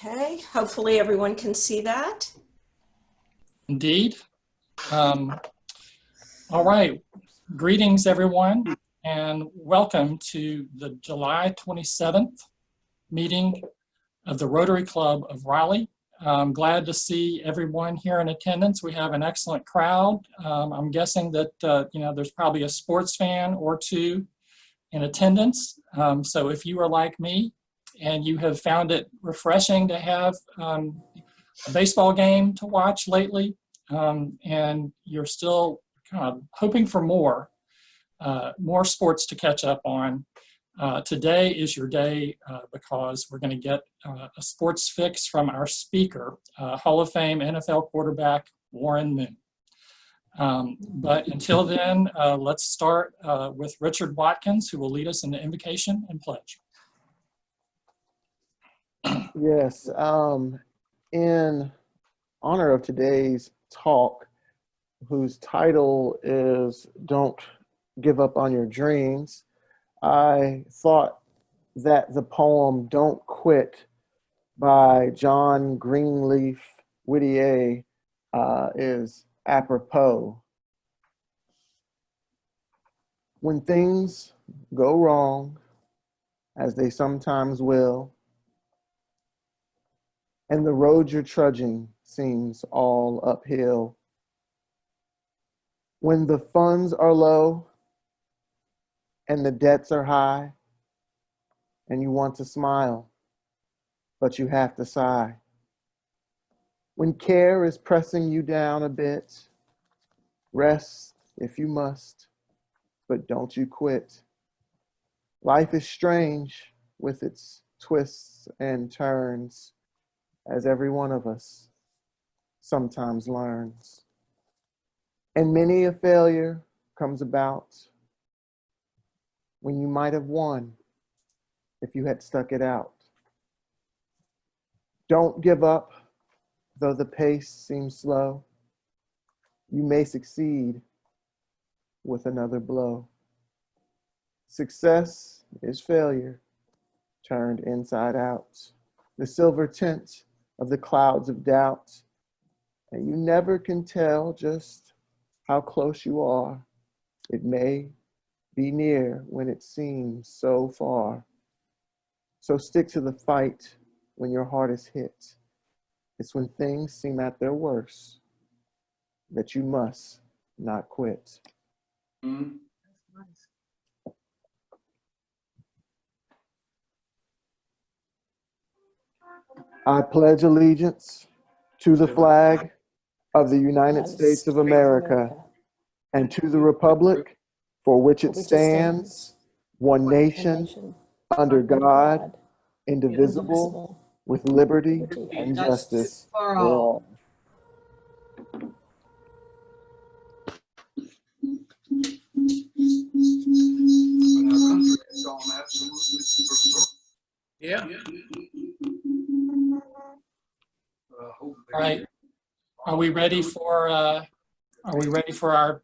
Okay, hopefully everyone can see that. Indeed. All right, greetings everyone, and welcome to the July 27th meeting of the Rotary Club of Raleigh. I'm glad to see everyone here in attendance. We have an excellent crowd. I'm guessing that there's probably a sports fan or two in attendance. So if you are like me and you have found it refreshing to have a baseball game to watch lately, and you're still kind of hoping for more sports to catch up on, today is your day because we're going to get a sports fix from our speaker, Hall of Fame NFL quarterback Warren Moon. But until then, let's start with Richard Watkins, who will lead us in the invocation and pledge. Yes, in honor of today's talk, whose title is Don't Give Up on Your Dreams, I thought that the poem Don't Quit by John Greenleaf Whittier is apropos. When things go wrong, as they sometimes will, and the road you're trudging seems all uphill, when the funds are low and the debts are high, and you want to smile, but you have to sigh, when care is pressing you down a bit, rest if you must, but don't you quit. Life is strange with its twists and turns, as every one of us sometimes learns. And many a failure comes about when you might have won if you had stuck it out. Don't give up, though the pace seems slow. You may succeed with another blow. Success is failure turned inside out, the silver tint of the clouds of doubt, and you never can tell just how close you are. It may be near when it seems so far. So stick to the fight when your heart is hit. It's when things seem at their worst that you must not quit. I pledge allegiance to the flag of the United States of America and to the republic for which it stands, one nation, under God, indivisible, with liberty and justice for all. Yeah. All right. Are we ready for our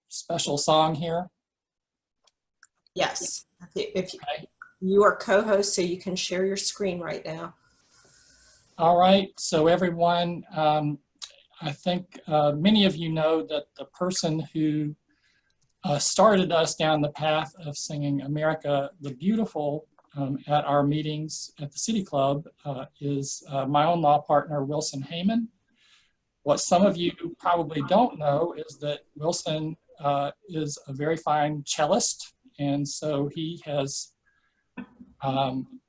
special song here? Yes, if you are co-host, so you can share your screen right now. All right. So everyone, I think many of you know that the person who started us down the path of singing America the Beautiful at our meetings at the City Club is my own law partner, Wilson Heyman. What some of you probably don't know is that Wilson is a very fine cellist, and so he has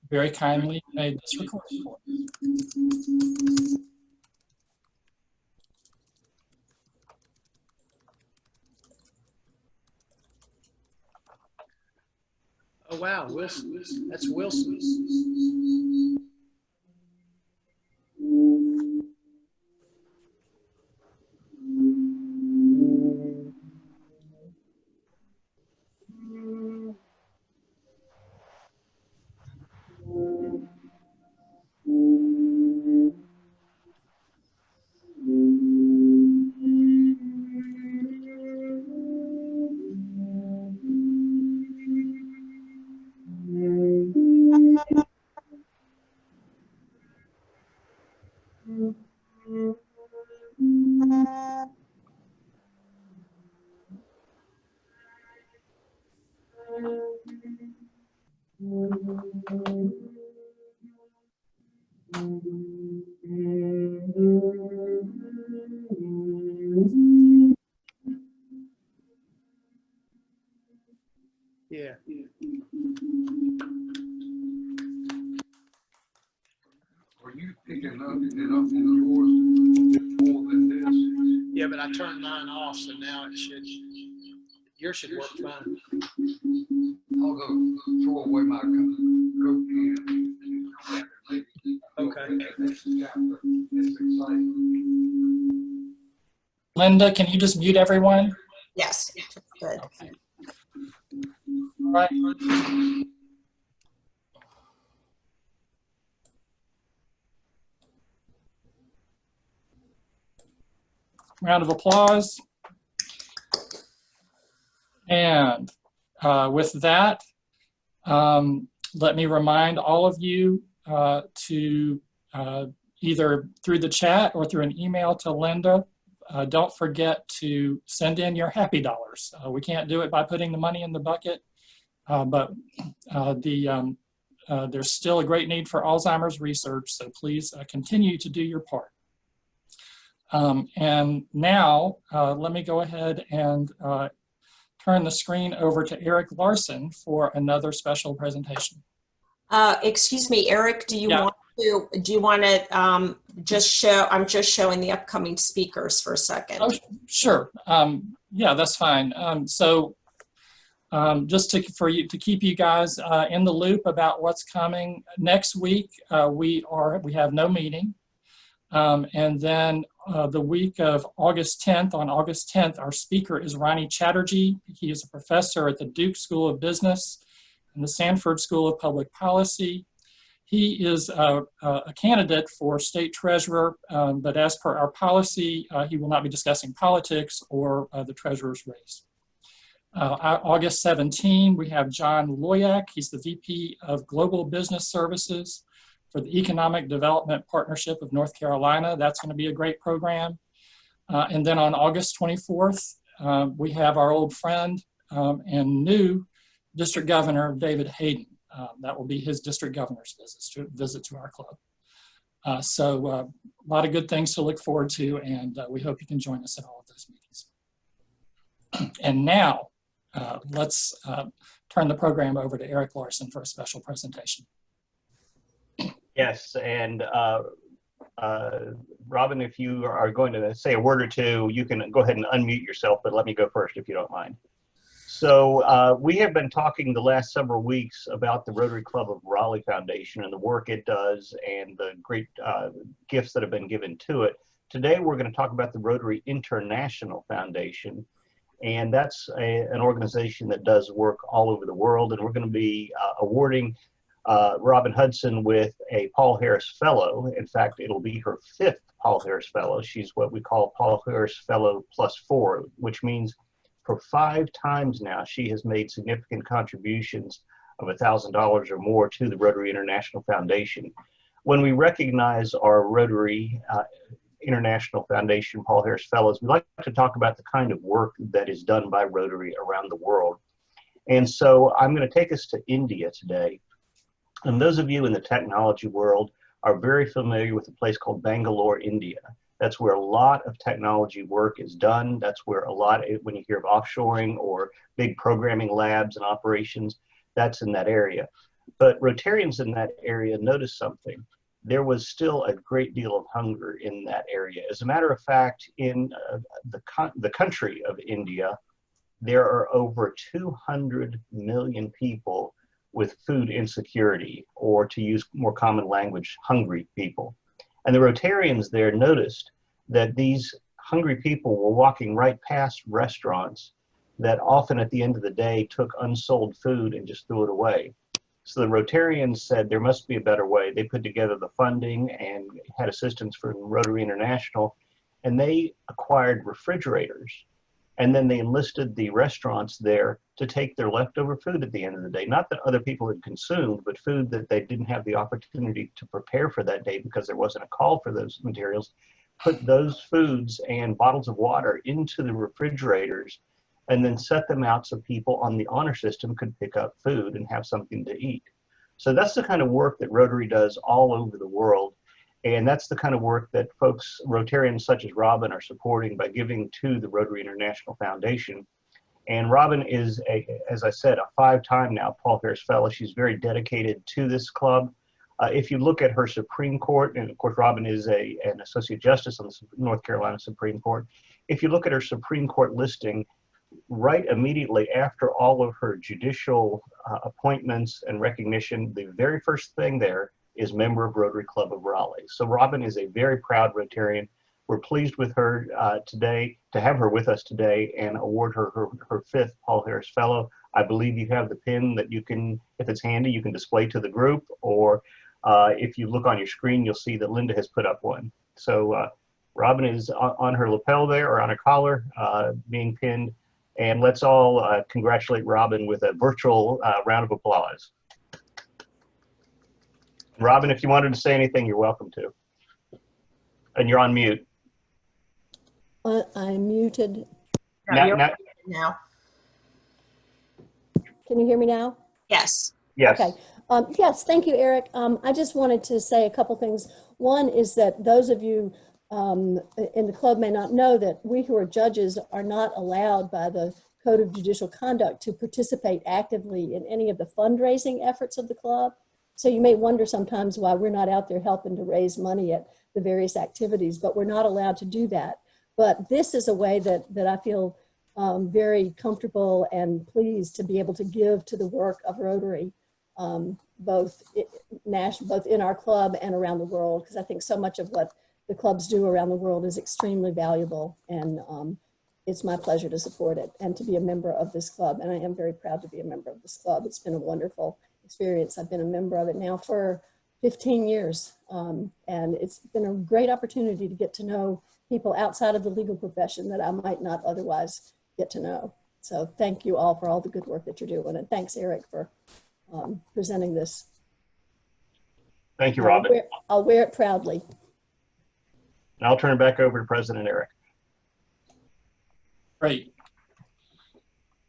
very kindly made this recording for us. Oh, wow, Wilson. That's Wilson. Yeah. Are you picking up it up on yours more than this? Yeah, but I turned mine off, so now it should. Yours should work fine. I'll go throw away my coat can. Okay. Next chapter. It's exciting. Linda, can you just mute everyone? Yes, good. Okay. All right. Round of applause. And with that, let me remind all of you to either through the chat or through an email to Linda, don't forget to send in your happy dollars. We can't do it by putting the money in the bucket, but there's still a great need for Alzheimer's research, so please continue to do your part. And now, let me go ahead and turn the screen over to Eric Larson for another special presentation. Excuse me, Eric, do you want to just show, I'm just showing the upcoming speakers for a second. Oh, sure. Yeah, that's fine. Just for you to keep you guys in the loop about what's coming next week, we have no meeting. And then the week of August 10th, on August 10th, our speaker is Ronnie Chatterjee. He is a professor at the Duke School of Business and the Sanford School of Public Policy. He is a candidate for state treasurer, but as per our policy, he will not be discussing politics or the treasurer's race. August 17, we have John Loyak. He's the VP of Global Business Services for the Economic Development Partnership of North Carolina. That's going to be a great program. And then on August 24th, we have our old friend and new District Governor, David Hayden. That will be his district governor's visit to our club. So a lot of good things to look forward to, and we hope you can join us at all of those meetings. And now, let's turn the program over to Eric Larson for a special presentation. Yes, and Robin, if you are going to say a word or two, you can go ahead and unmute yourself, but let me go first if you don't mind. So we have been talking the last several weeks about the Rotary Club of Raleigh Foundation and the work it does and the great gifts that have been given to it. Today we're going to talk about the Rotary International Foundation, and that's an organization that does work all over the world, and we're going to be awarding Robin Hudson with a Paul Harris Fellow. In fact, it'll be her 5th Paul Harris Fellow. She's what we call Paul Harris Fellow +4, which means for 5 times now, she has made significant contributions of $1,000 or more to the Rotary International Foundation. When we recognize our Rotary International Foundation Paul Harris Fellows, we like to talk about the kind of work that is done by Rotary around the world. And so I'm going to take us to India today. And those of you in the technology world are very familiar with a place called Bangalore, India. That's where a lot of technology work is done. That's where a lot, when you hear of offshoring or big programming labs and operations, that's in that area. But Rotarians in that area noticed something. There was still a great deal of hunger in that area. As a matter of fact, in the country of India, there are over 200 million people with food insecurity, or to use more common language, hungry people. And the Rotarians there noticed that these hungry people were walking right past restaurants that often at the end of the day took unsold food and just threw it away. So the Rotarians said there must be a better way. They put together the funding and had assistance from Rotary International, and they acquired refrigerators. And then they enlisted the restaurants there to take their leftover food at the end of the day. Not that other people had consumed, but food that they didn't have the opportunity to prepare for that day because there wasn't a call for those materials. Put those foods and bottles of water into the refrigerators and then set them out so people on the honor system could pick up food and have something to eat. So that's the kind of work that Rotary does all over the world. And that's the kind of work that folks, Rotarians such as Robin, are supporting by giving to the Rotary International Foundation. And Robin is, as I said, a 5-time now Paul Harris Fellow. She's very dedicated to this club. If you look at her Supreme Court, and of course Robin is an Associate Justice on the North Carolina Supreme Court. If you look at her Supreme Court listing, right immediately after all of her judicial appointments and recognition, the very first thing there is member of Rotary Club of Raleigh. So Robin is a very proud Rotarian. We're pleased with her today, to have her with us today and award her her 5th Paul Harris Fellow. I believe you have the pin that you can, if it's handy, you can display to the group, or if you look on your screen, you'll see that Linda has put up one. So Robin is on her lapel there, or on her collar, being pinned. And let's all congratulate Robin with a virtual round of applause. Robin, if you wanted to say anything, you're welcome to. And you're on mute. I'm muted. Now. Can you hear me now? Yes. Yes. Okay. Yes, thank you, Eric. I just wanted to say a couple things. One is that those of you in the club may not know that we who are judges are not allowed by the Code of Judicial Conduct to participate actively in any of the fundraising efforts of the club. So you may wonder sometimes why we're not out there helping to raise money at the various activities, but we're not allowed to do that. But this is a way that I feel very comfortable and pleased to be able to give to the work of Rotary, both in our club and around the world, because I think so much of what the clubs do around the world is extremely valuable, and it's my pleasure to support it and to be a member of this club. And I am very proud to be a member of this club. It's been a wonderful experience. I've been a member of it now for 15 years, and it's been a great opportunity to get to know people outside of the legal profession that I might not otherwise get to know. So thank you all for all the good work that you're doing, and thanks, Eric, for presenting this. Thank you, Robin. I'll wear it proudly. And I'll turn it back over to President Eric. Great.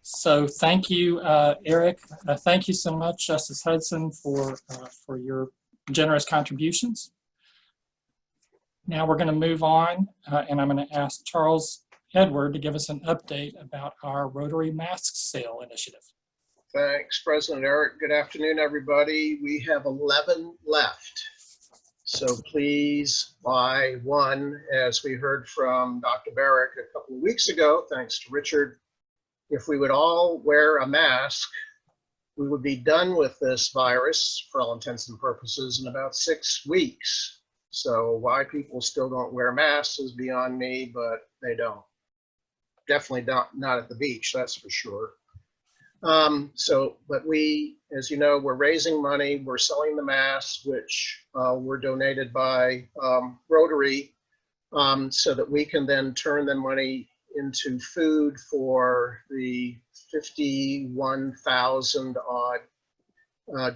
So thank you, Eric. Thank you so much, Justice Hudson, for your generous contributions. Now we're going to move on, and I'm going to ask Charles Edward to give us an update about our Rotary Mask Sale initiative. Thanks, President Eric. Good afternoon, everybody. We have 11 left. So please buy one. As we heard from Dr. Barrick a couple of weeks ago, thanks to Richard, if we would all wear a mask, we would be done with this virus for all intents and purposes in about 6 weeks. So why people still don't wear masks is beyond me, but they don't. Definitely not at the beach, that's for sure. But we, as you know, we're raising money. We're selling the masks, which were donated by Rotary, so that we can then turn the money into food for the 51,000 odd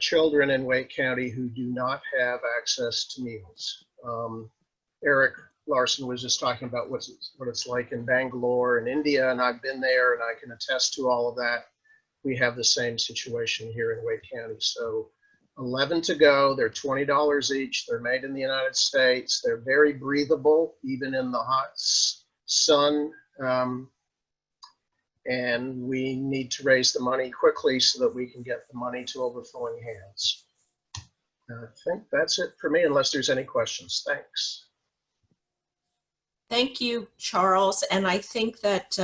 children in Wake County who do not have access to meals. Eric Larson was just talking about what it's like in Bangalore and India, and I've been there and I can attest to all of that. We have the same situation here in Wake County. So 11 to go. They're $20 each. They're made in the United States. They're very breathable, even in the hot sun. And we need to raise the money quickly so that we can get the money to overflowing hands. I think that's it for me, unless there's any questions. Thanks. Thank you, Charles. And I think that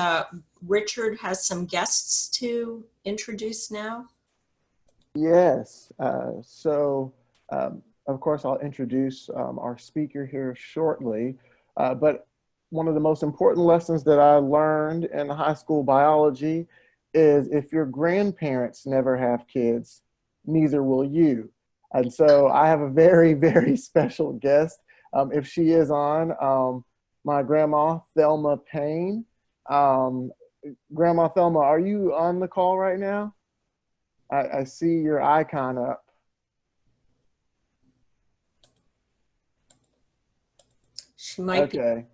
Richard has some guests to introduce now. Yes. Of course, I'll introduce our speaker here shortly. But one of the most important lessons that I learned in high school biology is if your grandparents never have kids, neither will you. And so I have a very, very special guest. If she is on, my grandma, Thelma Payne. Grandma Thelma, are you on the call right now? I see your icon up. She might be. Okay,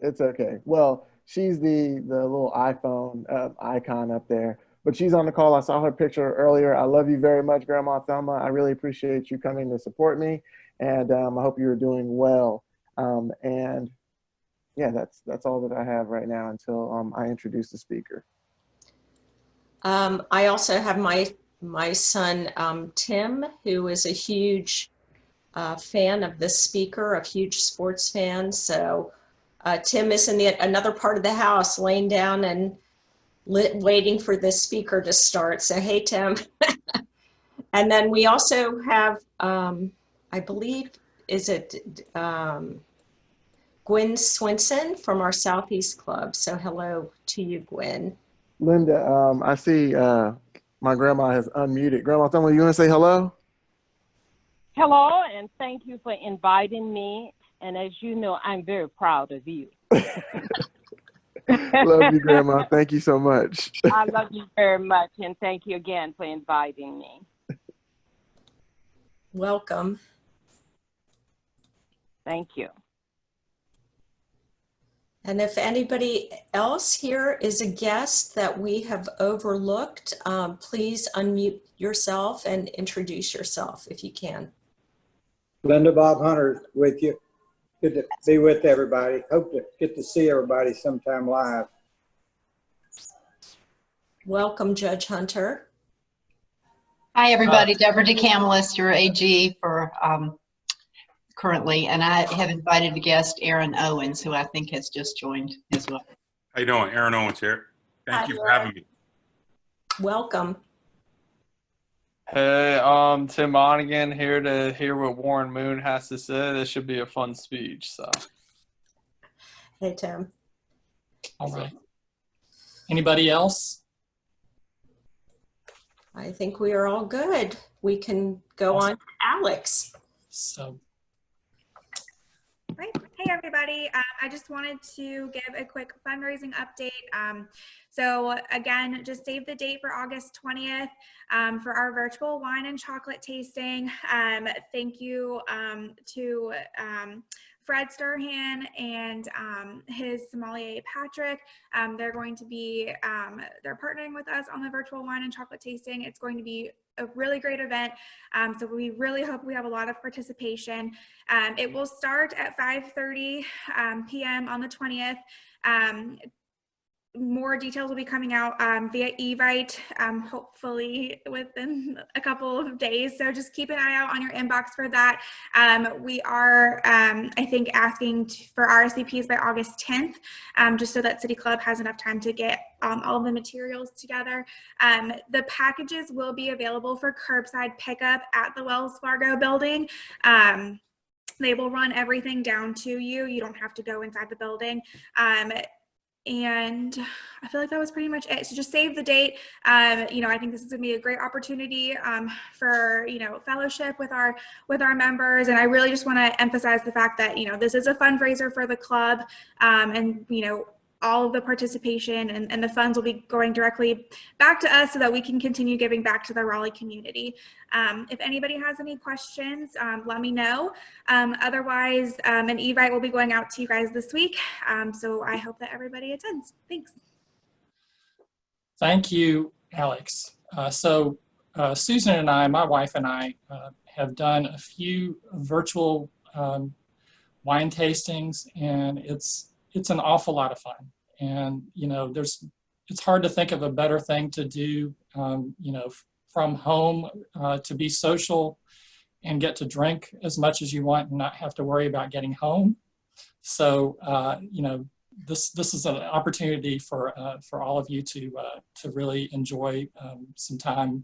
it's okay. Well, she's the little iPhone icon up there. But she's on the call. I saw her picture earlier. I love you very much, Grandma Thelma. I really appreciate you coming to support me, and I hope you're doing well. And yeah, that's all that I have right now until I introduce the speaker. I also have my son, Tim, who is a huge fan of this speaker, a huge sports fan. So Tim is in another part of the house, laying down and waiting for this speaker to start. So hey, Tim. And then we also have, I believe, is it Gwen Swinson from our Southeast Club. So hello to you, Gwen. Linda, I see my grandma has unmuted. Grandma Thelma, you want to say hello? Hello, and thank you for inviting me. And as you know, I'm very proud of you. Love you, Grandma. Thank you so much. I love you very much, and thank you again for inviting me. Welcome. Thank you. And if anybody else here is a guest that we have overlooked, please unmute yourself and introduce yourself if you can. Linda, Bob Hunter with you. Good to be with everybody. Hope to get to see everybody sometime live. Welcome, Judge Hunter. Hi, everybody. Deborah DeCamelis, your AG for currently, and I have invited a guest, Aaron Owens, who I think has just joined as well. How you doing? Aaron Owens here. Thank you for having me. Welcome. Hey, Tim Monaghan here to hear what Warren Moon has to say. This should be a fun speech. So, hey, Tim. All right. Anybody else? I think we are all good. We can go on to Alex. So, Great. Hey, everybody. I just wanted to give a quick fundraising update. So again, just save the date for August 20th for our virtual wine and chocolate tasting. Thank you to Fred Sturhan and his sommelier Patrick. They're going to be, they're partnering with us on the virtual wine and chocolate tasting. It's going to be a really great event. So we really hope we have a lot of participation. It will start at 5:30 p.m. on the 20th. More details will be coming out via Evite, hopefully within a couple of days. So just keep an eye out on your inbox for that. We are, I think, asking for RSVPs by August 10th, just so that City Club has enough time to get all of the materials together. The packages will be available for curbside pickup at the Wells Fargo building. They will run everything down to you. You don't have to go inside the building. And I feel like that was pretty much it. So just save the date. You know, I think this is gonna be a great opportunity for, you know, fellowship with our members. And I really just want to emphasize the fact that, you know, this is a fundraiser for the club, and, you know, all of the participation and the funds will be going directly back to us so that we can continue giving back to the Raleigh community. If anybody has any questions, let me know. Otherwise, an Evite will be going out to you guys this week. So I hope that everybody attends. Thanks. thank you, Alex. Susan and I, my wife and I, have done a few virtual wine tastings, and it's an awful lot of fun. And, you know, it's hard to think of a better thing to do, you know, from home, to be social and get to drink as much as you want and not have to worry about getting home. So, you know, this is an opportunity for all of you to really enjoy some time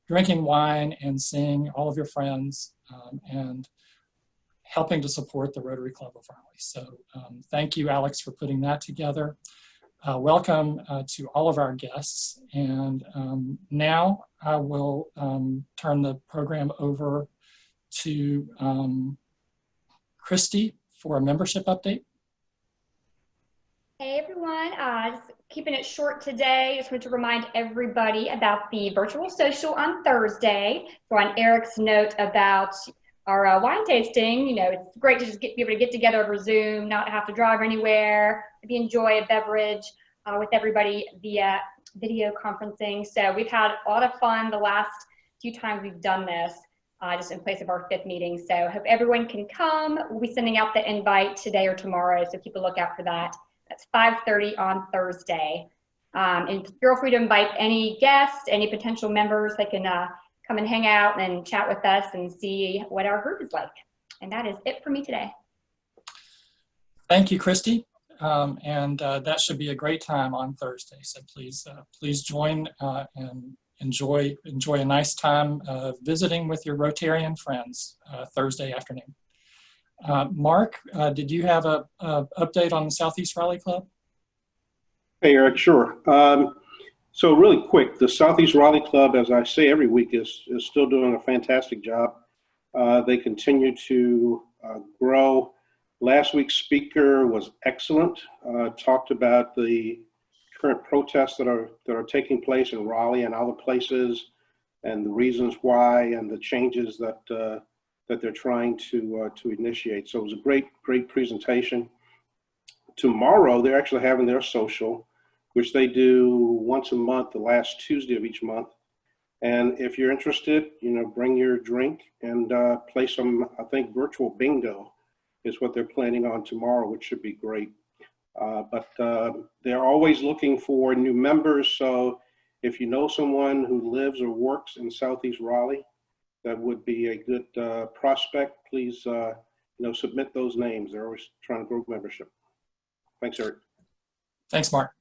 drinking wine and seeing all of your friends, and helping to support the Rotary Club of Raleigh. So thank you, Alex, for putting that together. Welcome to all of our guests. And now I will turn the program over to Christy for a membership update. Hey everyone, just keeping it short today. Just want to remind everybody about the virtual social on Thursday. So on Eric's note about our wine tasting. You know, it's great to just be able to get together over Zoom, not have to drive anywhere, maybe enjoy a beverage with everybody via video conferencing. So we've had a lot of fun the last few times we've done this, just in place of our 5th meeting. So hope everyone can come. We'll be sending out the invite today or tomorrow, so keep a lookout for that. That's 5:30 on Thursday. And feel free to invite any guests, any potential members. They can come and hang out and chat with us and see what our group is like. And that is it for me today. Thank you, Christy. And that should be a great time on Thursday. So please join and enjoy a nice time visiting with your Rotarian friends Thursday afternoon. Mark, did you have a update on the Southeast Raleigh Club? Hey, Eric, sure. So really quick, the Southeast Raleigh Club, as I say every week, is still doing a fantastic job. They continue to grow. Last week's speaker was excellent. Talked about the current protests that are taking place in Raleigh and other places, and the reasons why, and the changes that they're trying to initiate. So it was a great presentation. Tomorrow, they're actually having their social, which they do once a month, the last Tuesday of each month. And if you're interested, bring your drink and play some, I think, virtual bingo is what they're planning on tomorrow, which should be great. But they're always looking for new members. So if you know someone who lives or works in Southeast Raleigh, that would be a good prospect. Please, submit those names. They're always trying to grow membership. Thanks, Eric. Thanks, Mark.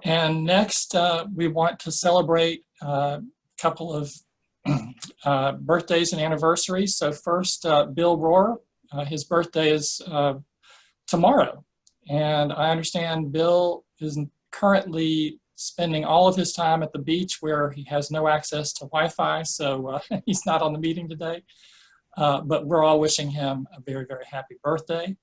And next, we want to celebrate a couple of birthdays and anniversaries. So first, Bill Rohr, his birthday is tomorrow. And I understand Bill is currently spending all of his time at the beach where he has no access to Wi-Fi, so he's not on the meeting today. But we're all wishing him a very, very happy birthday.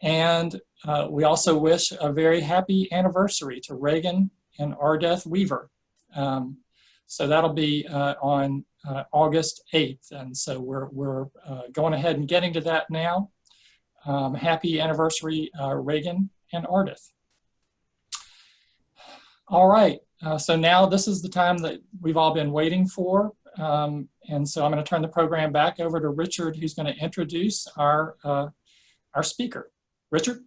And we also wish a very happy anniversary to Reagan and Ardeth Weaver. So that'll be on August 8th. And so we're going ahead and getting to that now. Happy anniversary, Reagan and Ardeth. All right, so now this is the time that we've all been waiting for. And so I'm going to turn the program back over to Richard, who's going to introduce our speaker. Richard?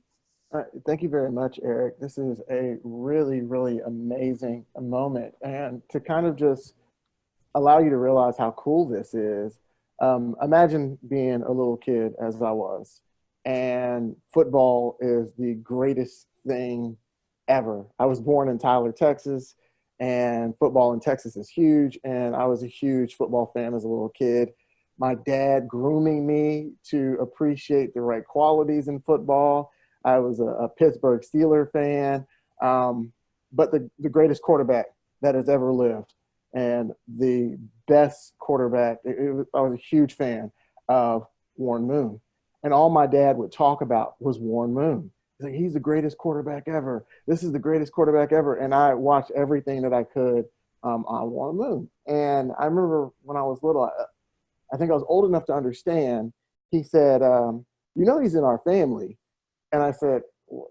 Thank you very much, Eric. This is a really, really amazing moment. And to kind of just allow you to realize how cool this is, imagine being a little kid as I was, and football is the greatest thing ever. I was born in Tyler, Texas, and football in Texas is huge, and I was a huge football fan as a little kid. My dad grooming me to appreciate the right qualities in football. I was a Pittsburgh Steelers fan, but the greatest quarterback that has ever lived and the best quarterback, I was a huge fan of Warren Moon. And all my dad would talk about was Warren Moon. He's like, he's the greatest quarterback ever. This is the greatest quarterback ever. And I watched everything that I could on Warren Moon. And I remember when I was little, I think I was old enough to understand, he said, he's in our family. And I said,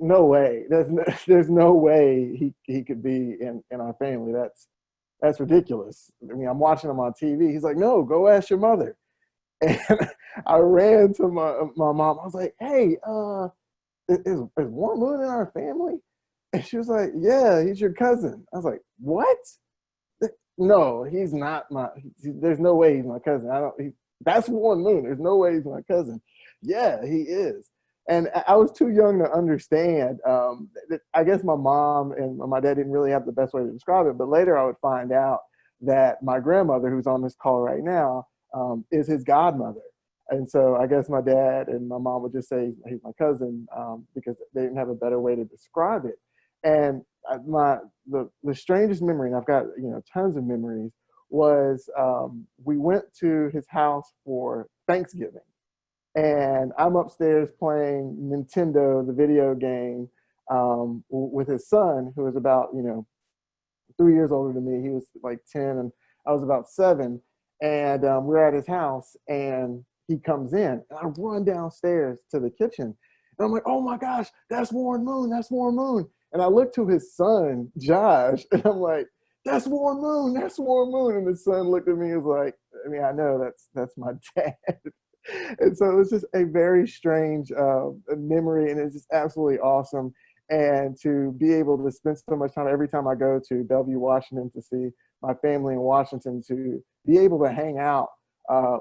no way. There's no way he could be in our family. That's ridiculous. I mean, I'm watching him on TV. He's like, no, go ask your mother. And I ran to my mom. I was like, hey, is Warren Moon in our family? And she was like, yeah, he's your cousin. I was like, what? No, he's not there's no way he's my cousin. That's Warren Moon. There's no way he's my cousin. Yeah, he is. And I was too young to understand. I guess my mom and my dad didn't really have the best way to describe it, but later I would find out that my grandmother, who's on this call right now, is his godmother. And so I guess my dad and my mom would just say he's my cousin because they didn't have a better way to describe it. And the strangest memory, and I've got tons of memories, was we went to his house for Thanksgiving. And I'm upstairs playing Nintendo, the video game, with his son, who was about 3 years older than me. He was like 10 and I was about 7. And we're at his house, and he comes in, and I run downstairs to the kitchen, and I'm like, oh my gosh, that's Warren Moon, that's Warren Moon. And I look to his son, Josh, and I'm like, that's Warren Moon, that's Warren Moon. And his son looked at me and was like, I mean, I know that's my dad. And so it was just a very strange memory, and it's just absolutely awesome. And to be able to spend so much time every time I go to Bellevue, Washington, to see my family in Washington, to be able to hang out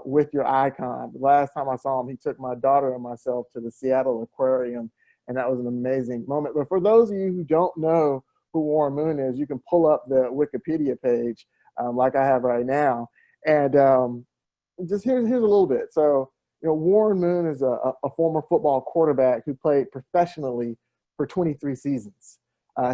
with your icon. The last time I saw him, he took my daughter and myself to the Seattle Aquarium, and that was an amazing moment. But for those of you who don't know who Warren Moon is, you can pull up the Wikipedia page like I have right now. And just here's a little bit. So, you know, Warren Moon is a former football quarterback who played professionally for 23 seasons.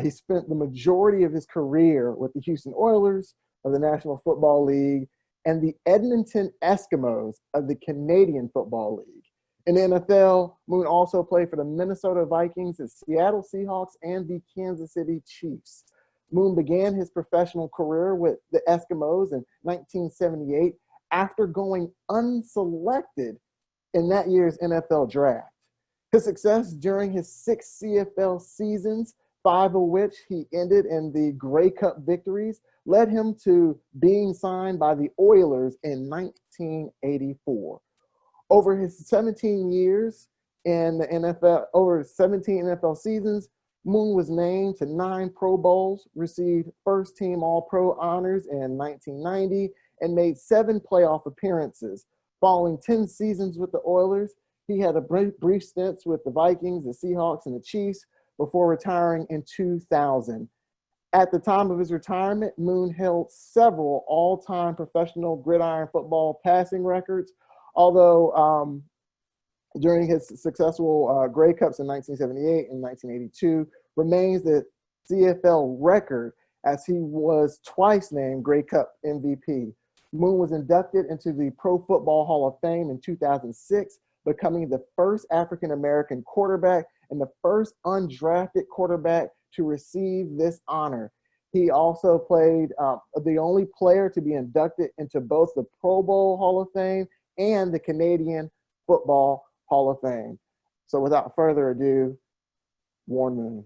He spent the majority of his career with the Houston Oilers of the National Football League and the Edmonton Eskimos of the Canadian Football League. In the NFL, Moon also played for the Minnesota Vikings, the Seattle Seahawks, and the Kansas City Chiefs. Moon began his professional career with the Eskimos in 1978 after going unselected in that year's NFL draft. His success during his 6 CFL seasons, 5 of which he ended in the Grey Cup victories, led him to being signed by the Oilers in 1984. Over his 17 years in the NFL, over 17 NFL seasons, Moon was named to 9 Pro Bowls, received first-team All-Pro honors in 1990, and made 7 playoff appearances. Following 10 seasons with the Oilers, he had a brief stint with the Vikings, the Seahawks, and the Chiefs before retiring in 2000. At the time of his retirement, Moon held several all-time professional gridiron football passing records, although during his successful Grey Cups in 1978 and 1982, remains the CFL record as he was twice named Grey Cup MVP. Moon was inducted into the Pro Football Hall of Fame in 2006, becoming the first African-American quarterback and the first undrafted quarterback to receive this honor. He also played the only player to be inducted into both the Pro Bowl Hall of Fame and the Canadian Football Hall of Fame. So without further ado, Warren Moon.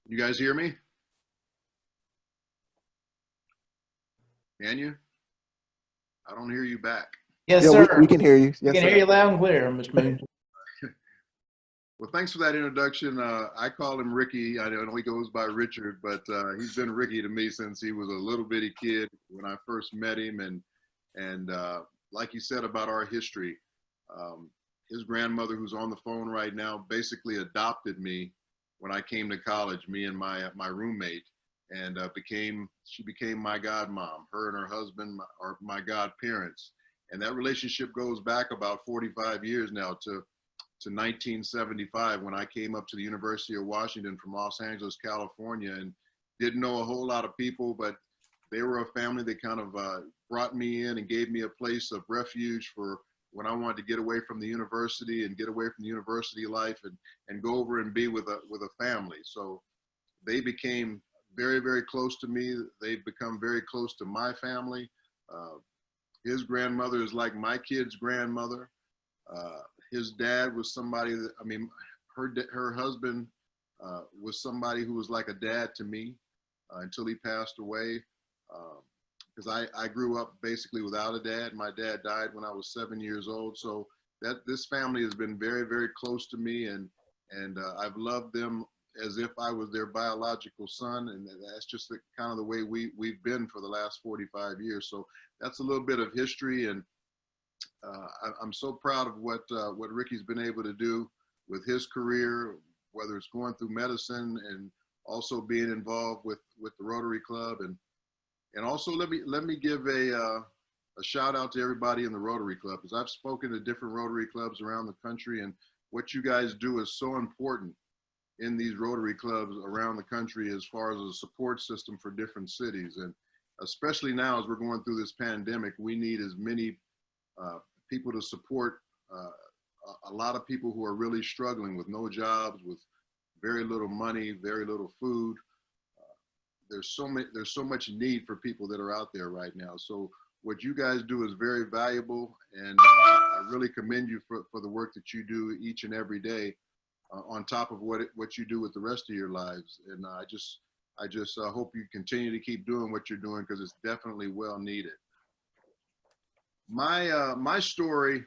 You guys hear me? Can you? I don't hear you back. Yes, Yeah, sir. we can hear you. We Yes, can sir. hear you loud and clear, Mr. Moon. Well, thanks for that introduction. I call him Ricky. I know he goes by Richard, but he's been Ricky to me since he was a little bitty kid when I first met him. And like you said about our history, his grandmother, who's on the phone right now, basically adopted me when I came to college, me and my roommate, and she became my godmom. Her and her husband are my godparents. And that relationship goes back about 45 years now to 1975, when I came up to the University of Washington from Los Angeles, California, and didn't know a whole lot of people, but they were a family that kind of brought me in and gave me a place of refuge for when I wanted to get away from the university and get away from the university life and go over and be with a family. So they became very, very close to me. They've become very close to my family. His grandmother is like my kid's grandmother. His dad was somebody that, I mean, her husband was somebody who was like a dad to me until he passed away. Because I grew up basically without a dad. My dad died when I was 7 years old. So this family has been very, very close to me, and I've loved them as if I was their biological son, and that's just kind of the way we've been for the last 45 years. So that's a little bit of history, and I'm so proud of what Ricky's been able to do with his career, whether it's going through medicine and also being involved with the Rotary Club, and also let me give a shout out to everybody in the Rotary Club, because I've spoken to different Rotary Clubs around the country, and what you guys do is so important in these Rotary Clubs around the country as far as a support system for different cities. And especially now as we're going through this pandemic, we need as many people to support a lot of people who are really struggling with no jobs, with very little money, very little food. there's so much need for people that are out there right now. So what you guys do is very valuable, and I really commend you for the work that you do each and every day, on top of what you do with the rest of your lives. And I just hope you continue to keep doing what you're doing, because it's definitely well needed. My story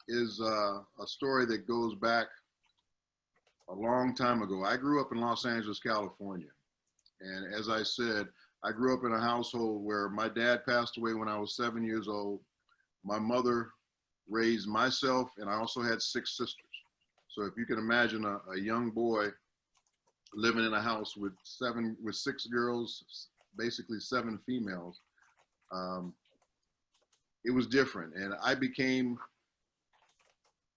is a story that goes back a long time ago. I grew up in Los Angeles, California. And as I said, I grew up in a household where my dad passed away when I was 7 years old. My mother raised myself, and I also had 6 sisters. So if you can imagine a young boy living in a house with 6 girls, basically 7 females, it was different. And I became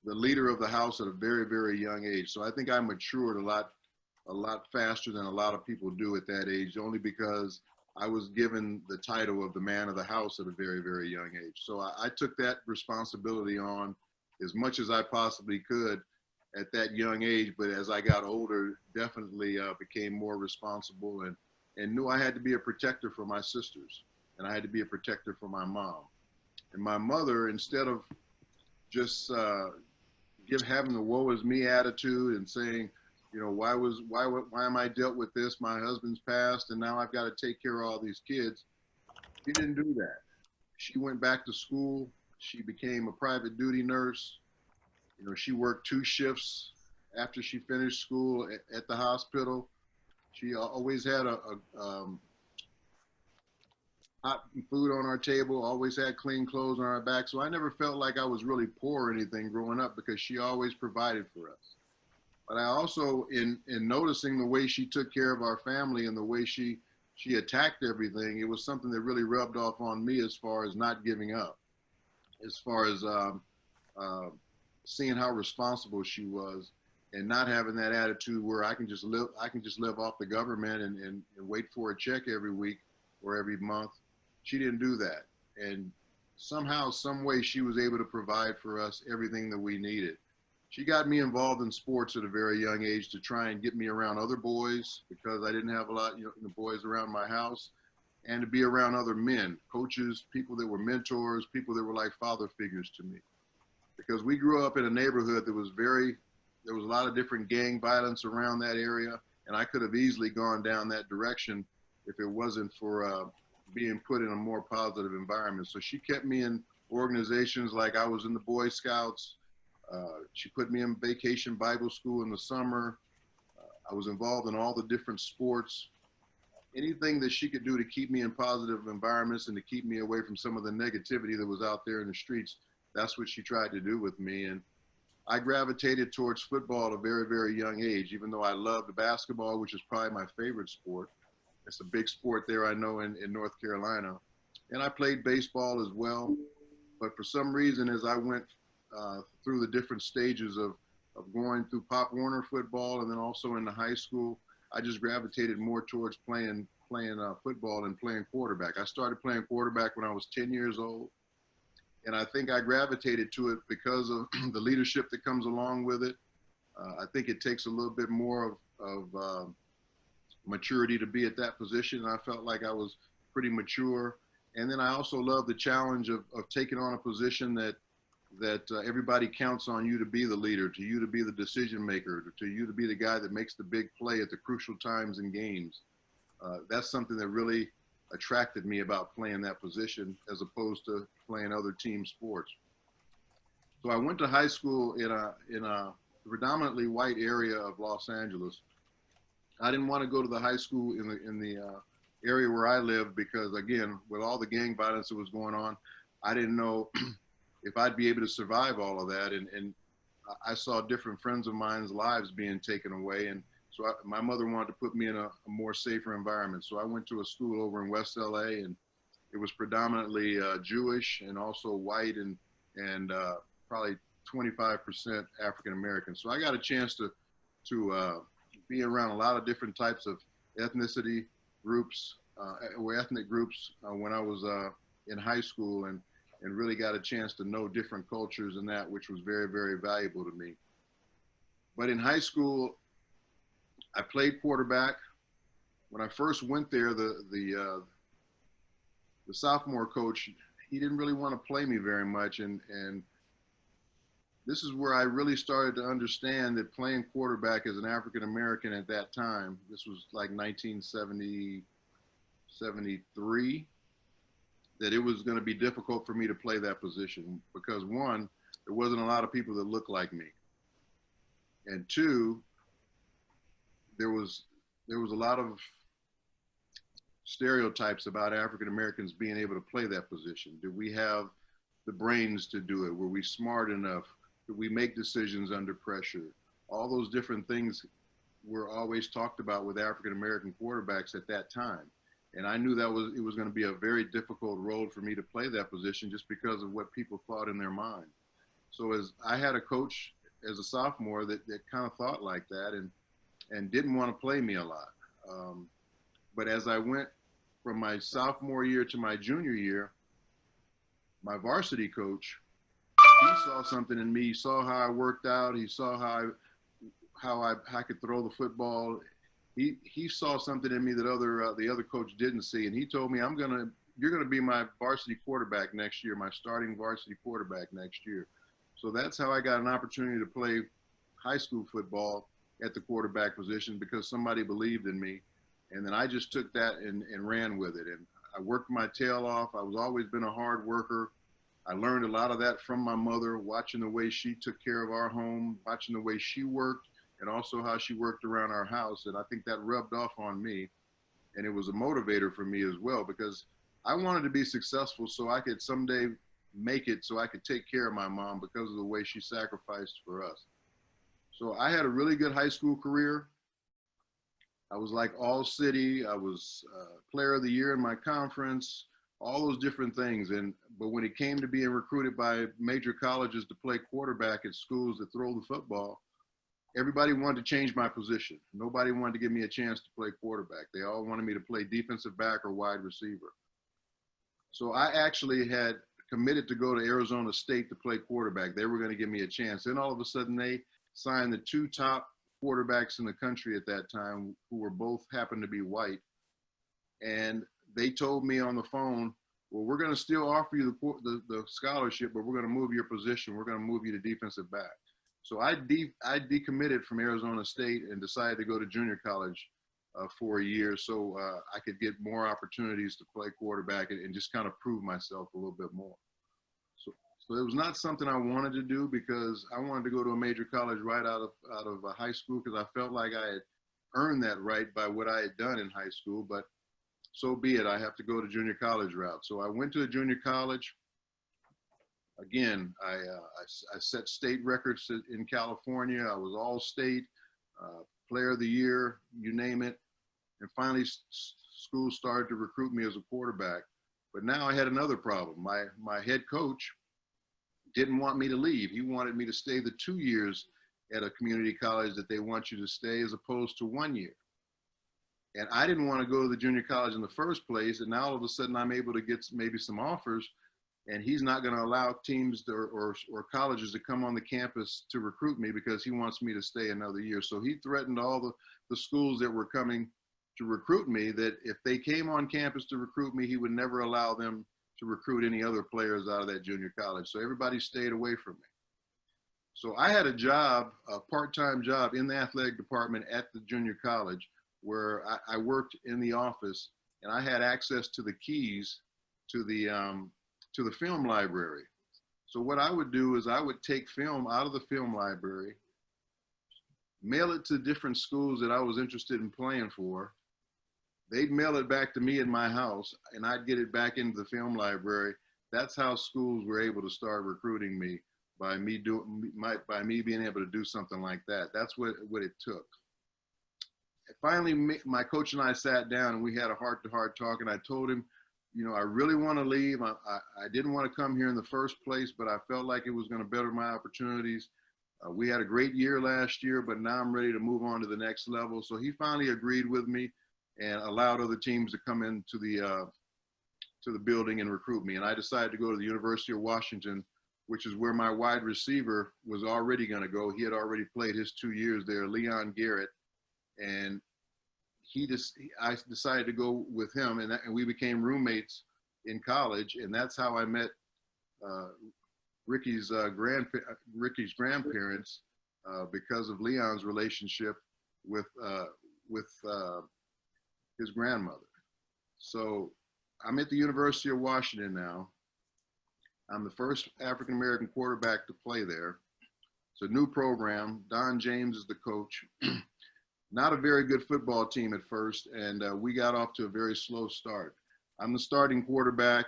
the leader of the house at a very, very young age. So I think I matured a lot faster than a lot of people do at that age, only because I was given the title of the man of the house at a very, very young age. So I took that responsibility on as much as I possibly could at that young age. But as I got older, definitely became more responsible, and knew I had to be a protector for my sisters, and I had to be a protector for my mom. And my mother, instead of just having the woe is me attitude and saying, you know, why am I dealt with this? My husband's passed, and now I've got to take care of all these kids. She didn't do that. She went back to school. She became a private duty nurse. You know, she worked 2 shifts after she finished school at the hospital. She always had hot food on our table, always had clean clothes on our back. So I never felt like I was really poor or anything growing up, because she always provided for us. But I also, in noticing the way she took care of our family and the way she attacked everything, it was something that really rubbed off on me, as far as not giving up, as far as seeing how responsible she was, and not having that attitude where I can just live off the government and wait for a check every week or every month. She didn't do that. And somehow, some way, she was able to provide for us everything that we needed. She got me involved in sports at a very young age to try and get me around other boys, because I didn't have a lot, boys around my house, and to be around other men, coaches, people that were mentors, people that were like father figures to me. Because we grew up in a neighborhood that was there was a lot of different gang violence around that area, and I could have easily gone down that direction if it wasn't for being put in a more positive environment. So she kept me in organizations, like I was in the Boy Scouts. She put me in vacation Bible school in the summer. I was involved in all the different sports. Anything that she could do to keep me in positive environments and to keep me away from some of the negativity that was out there in the streets, that's what she tried to do with me. And I gravitated towards football at a very, very young age, even though I loved basketball, which is probably my favorite sport. It's a big sport there, I know, in North Carolina. And I played baseball as well. But for some reason, as I went through the different stages of going through Pop Warner football, and then also in the high school, I just gravitated more towards playing football and playing quarterback. I started playing quarterback when I was 10 years old. And I think I gravitated to it because of the leadership that comes along with it. I think it takes a little bit more of maturity to be at that position. And I felt like I was pretty mature. And then I also love the challenge of taking on a position that everybody counts on you to be the leader, to you to be the decision maker, to you to be the guy that makes the big play at the crucial times in games. That's something that really attracted me about playing that position, as opposed to playing other team sports. So I went to high school in a predominantly white area of Los Angeles. I didn't want to go to the high school in the area where I lived, because again, with all the gang violence that was going on, I didn't know if I'd be able to survive all of that. And I saw different friends of mine's lives being taken away. And so my mother wanted to put me in a more safer environment. So I went to a school over in West LA, and it was predominantly Jewish and also white, and probably 25% African American. So I got a chance to be around a lot of different types of ethnicity groups, or ethnic groups when I was in high school, and really got a chance to know different cultures and that, which was very, very valuable to me. But in high school, I played quarterback. when I first went there, the sophomore coach, he didn't really want to play me very much, and this is where I really started to understand that playing quarterback as an African American at that time, this was like 1973, that it was going to be difficult for me to play that position because, one, there wasn't a lot of people that looked like me, and two, there was a lot of stereotypes about African Americans being able to play that position. Did we have the brains to do it? Were we smart enough? Did we make decisions under pressure? All those different things were always talked about with African American quarterbacks at that time. And I knew it was going to be a very difficult role for me to play that position just because of what people thought in their mind. So as I had a coach as a sophomore that kind of thought like that and didn't want to play me a lot. But as I went from my sophomore year to my junior year, my varsity coach, he saw something in me. He saw how I worked out. He saw how I could throw the football. He saw something in me that the other coach didn't see, and he told me, you're gonna be my varsity quarterback next year, my starting varsity quarterback next year. So that's how I got an opportunity to play high school football at the quarterback position because somebody believed in me. And then I just took that and ran with it. And I worked my tail off. I was always been a hard worker. I learned a lot of that from my mother, watching the way she took care of our home, watching the way she worked, and also how she worked around our house. And I think that rubbed off on me. And it was a motivator for me as well, because I wanted to be successful so I could someday make it so I could take care of my mom because of the way she sacrificed for us. So I had a really good high school career. I was like all city. I was player of the year in my conference, all those different things. But when it came to being recruited by major colleges to play quarterback at schools that throw the football, everybody wanted to change my position. Nobody wanted to give me a chance to play quarterback. They all wanted me to play defensive back or wide receiver. So I actually had committed to go to Arizona State to play quarterback. They were going to give me a chance. Then all of a sudden they signed the two top quarterbacks in the country at that time, who were both happened to be white. And they told me on the phone, well, we're going to still offer you the scholarship, but we're going to move your position. We're going to move you to defensive back. So I decommitted from Arizona State and decided to go to junior college for a year so I could get more opportunities to play quarterback and just kind of prove myself a little bit more. So it was not something I wanted to do because I wanted to go to a major college right out of high school because I felt like I had earned that right by what I had done in high school, but so be it. I have to go to junior college route. So I went to a junior college. Again, I set state records in California. I was all state, player of the year, you name it. And finally, school started to recruit me as a quarterback. But now I had another problem. My head coach didn't want me to leave. He wanted me to stay the 2 years at a community college that they want you to stay as opposed to 1 year. And I didn't want to go to the junior college in the first place. And now all of a sudden I'm able to get maybe some offers, and he's not going to allow teams or colleges to come on the campus to recruit me because he wants me to stay another year. So he threatened all the schools that were coming to recruit me that if they came on campus to recruit me, he would never allow them to recruit any other players out of that junior college. So everybody stayed away from me. So I had a job, a part-time job in the athletic department at the junior college where I worked in the office, and I had access to the keys to the film library. So what I would do is I would take film out of the film library, mail it to different schools that I was interested in playing for. They'd mail it back to me in my house, and I'd get it back into the film library. That's how schools were able to start recruiting me, by me being able to do something like that. That's what it took. Finally, my coach and I sat down and we had a heart-to-heart talk, and I told him, you know, I really want to leave. I didn't want to come here in the first place, but I felt like it was going to better my opportunities. We had a great year last year, but now I'm ready to move on to the next level. So he finally agreed with me and allowed other teams to come into the building and recruit me. And I decided to go to the University of Washington, which is where my wide receiver was already going to go. He had already played his 2 years there, Leon Garrett. And I decided to go with him, and we became roommates in college, and that's how I met Ricky's grandparents because of Leon's relationship with his grandmother. So I'm at the University of Washington now. I'm the first African American quarterback to play there. It's a new program. Don James is the coach. Not a very good football team at first, and we got off to a very slow start. I'm the starting quarterback,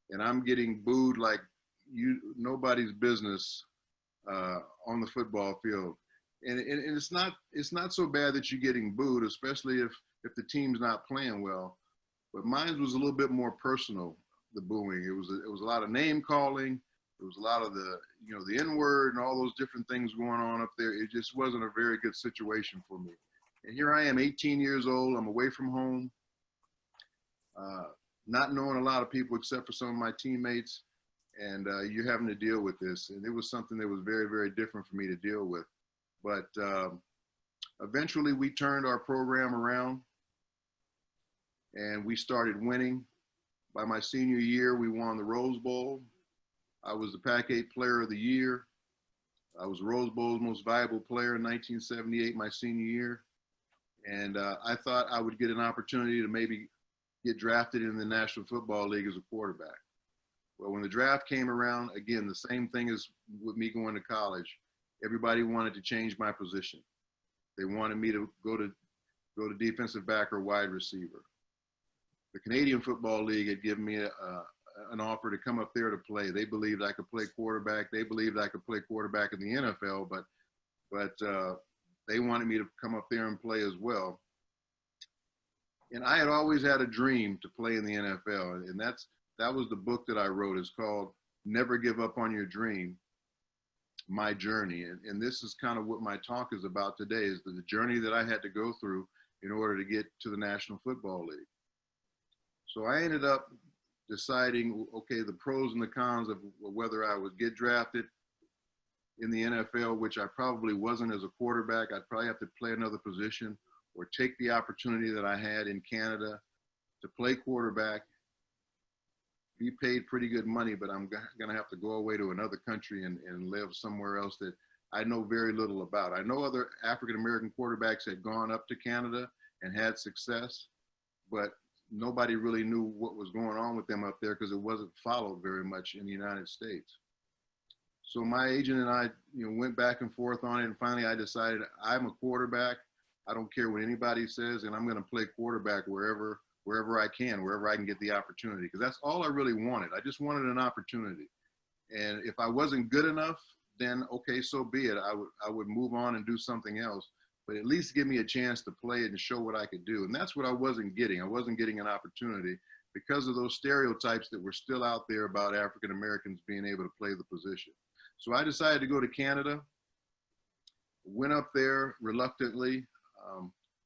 and I'm getting booed like nobody's business on the football field. And it's not so bad that you're getting booed, especially if the team's not playing well. But mine was a little bit more personal, the booing. It was a lot of name calling. It was a lot of the N-word and all those different things going on up there. It just wasn't a very good situation for me. And here I am, 18 years old. I'm away from home, not knowing a lot of people except for some of my teammates. And you're having to deal with this. And it was something that was very, very different for me to deal with. But eventually we turned our program around and we started winning. By my senior year, we won the Rose Bowl. I was the Pac-8 Player of the Year. I was Rose Bowl's most valuable player in 1978, my senior year. And I thought I would get an opportunity to maybe get drafted in the National Football League as a quarterback. Well, when the draft came around, again, the same thing as with me going to college. Everybody wanted to change my position. They wanted me to go to defensive back or wide receiver. The Canadian Football League had given me an offer to come up there to play. They believed I could play quarterback. They believed I could play quarterback in the NFL, but they wanted me to come up there and play as well. And I had always had a dream to play in the NFL, and that was the book that I wrote. It's called Never Give Up on Your Dream, My Journey. And this is kind of what my talk is about today, is the journey that I had to go through in order to get to the National Football League. So I ended up deciding, okay, the pros and the cons of whether I would get drafted in the NFL, which I probably wasn't as a quarterback. I'd probably have to play another position, or take the opportunity that I had in Canada to play quarterback, be paid pretty good money, but I'm going to have to go away to another country and live somewhere else that I know very little about. I know other African-American quarterbacks had gone up to Canada and had success, but nobody really knew what was going on with them up there because it wasn't followed very much in the United States. So my agent and I, went back and forth on it, and finally I decided I'm a quarterback. I don't care what anybody says, and I'm going to play quarterback wherever I can, wherever I can get the opportunity, because that's all I really wanted. I just wanted an opportunity. And if I wasn't good enough, then okay, so be it. I would move on and do something else, but at least give me a chance to play it and show what I could do. And that's what I wasn't getting. I wasn't getting an opportunity because of those stereotypes that were still out there about African Americans being able to play the position. So I decided to go to Canada, went up there reluctantly,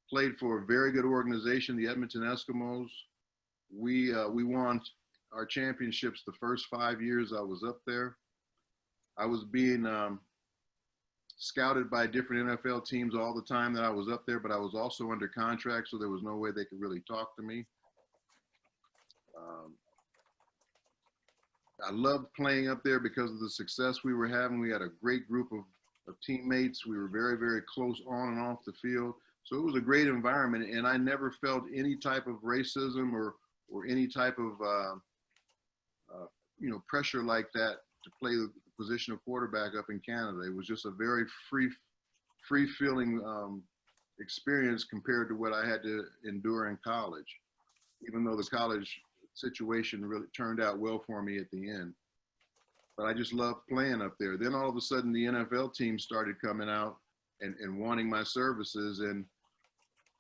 played for a very good organization, the Edmonton Eskimos. We won our championships the first 5 years I was up there. I was being scouted by different NFL teams all the time that I was up there, but I was also under contract, so there was no way they could really talk to me. I loved playing up there because of the success we were having. We had a great group of teammates. We were very, very close on and off the field. So it was a great environment, and I never felt any type of racism or any type of pressure like that to play the position of quarterback up in Canada. It was just a very free feeling experience compared to what I had to endure in college, even though the college situation really turned out well for me at the end. But I just loved playing up there. Then all of a sudden the NFL teams started coming out and wanting my services. And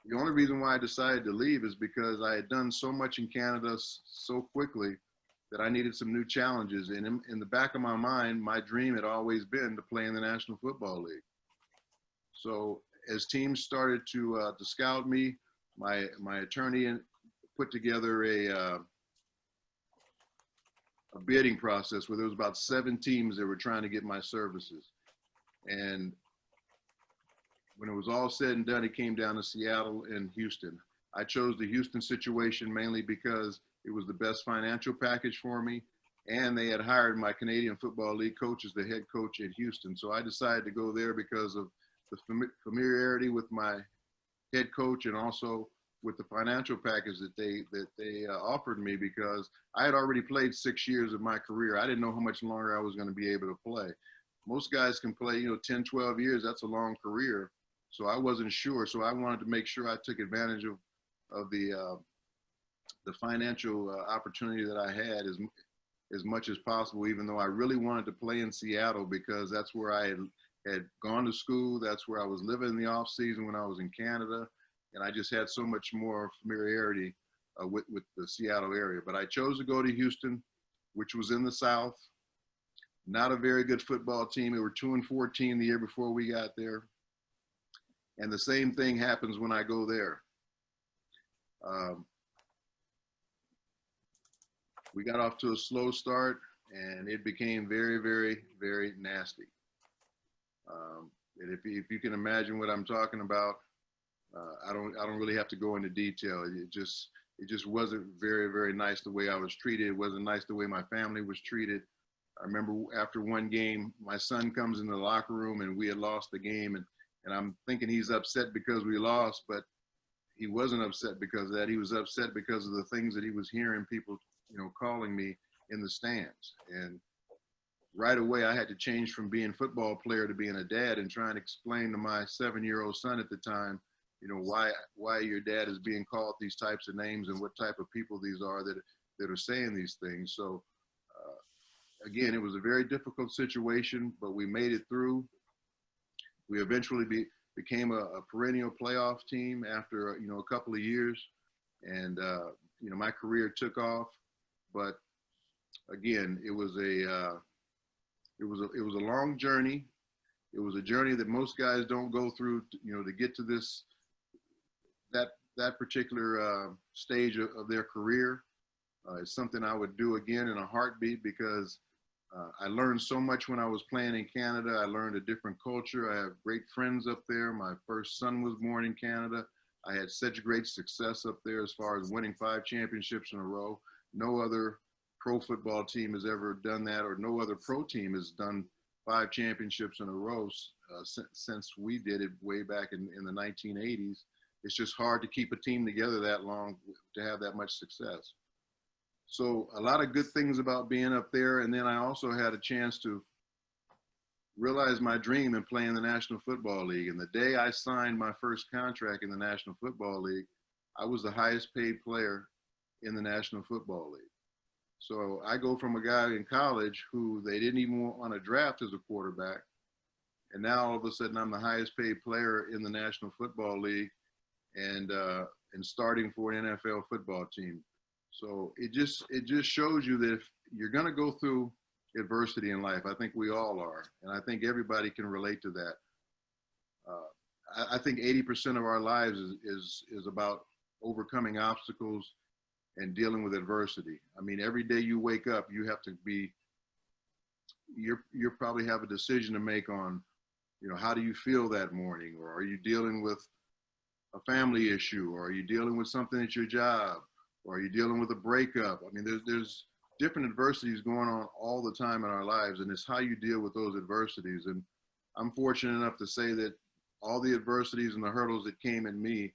the only reason why I decided to leave is because I had done so much in Canada so quickly that I needed some new challenges. And in the back of my mind, my dream had always been to play in the National Football League. So as teams started to scout me, my attorney put together a bidding process where there was about 7 teams that were trying to get my services. And when it was all said and done, it came down to Seattle and Houston. I chose the Houston situation mainly because it was the best financial package for me, and they had hired my Canadian Football League coach as the head coach at Houston. So I decided to go there because of the familiarity with my head coach and also with the financial package that they offered me, because I had already played 6 years of my career. I didn't know how much longer I was going to be able to play. Most guys can play, 10, 12 years. That's a long career. So I wasn't sure. So I wanted to make sure I took advantage of the financial opportunity that I had as much as possible, even though I really wanted to play in Seattle because that's where I had gone to school. That's where I was living in the off season when I was in Canada. And I just had so much more familiarity with the Seattle area. But I chose to go to Houston, which was in the South. Not a very good football team. They were 2-14 the year before we got there. And the same thing happens when I go there. We got off to a slow start, and it became very, very, very nasty. And if you can imagine what I'm talking about, I don't really have to go into detail. It just wasn't very, very nice the way I was treated. It wasn't nice the way my family was treated. I remember after one game, my son comes in the locker room and we had lost the game, and I'm thinking he's upset because we lost, but he wasn't upset because of that. He was upset because of the things that he was hearing people, calling me in the stands. And right away, I had to change from being a football player to being a dad and trying to explain to my 7-year-old son at the time, why your dad is being called these types of names and what type of people these are that are saying these things. So again, it was a very difficult situation, but we made it through. We eventually became a perennial playoff team after a couple of years, and my career took off. But again, it was a long journey. It was a journey that most guys don't go through, to get to that particular stage of their career. It's something I would do again in a heartbeat because I learned so much when I was playing in Canada. I learned a different culture. I have great friends up there. My first son was born in Canada. I had such great success up there as far as winning 5 championships in a row. No other pro football team has ever done that, or no other pro team has done 5 championships in a row since we did it way back in the 1980s. It's just hard to keep a team together that long to have that much success. So a lot of good things about being up there. And then I also had a chance to realize my dream in playing the National Football League. And the day I signed my first contract in the National Football League, I was the highest paid player in the National Football League. So I go from a guy in college who they didn't even want to draft as a quarterback. And now all of a sudden I'm the highest paid player in the National Football League and starting for an NFL football team. So it just shows you that if you're going to go through adversity in life, I think we all are, and I think everybody can relate to that. I think 80% of our lives is about overcoming obstacles and dealing with adversity. I mean, every day you wake up, you have to you probably have a decision to make on, how do you feel that morning, or are you dealing with a family issue, or are you dealing with something at your job? Or are you dealing with a breakup? I mean, there's different adversities going on all the time in our lives, and it's how you deal with those adversities. And I'm fortunate enough to say that all the adversities and the hurdles that came at me,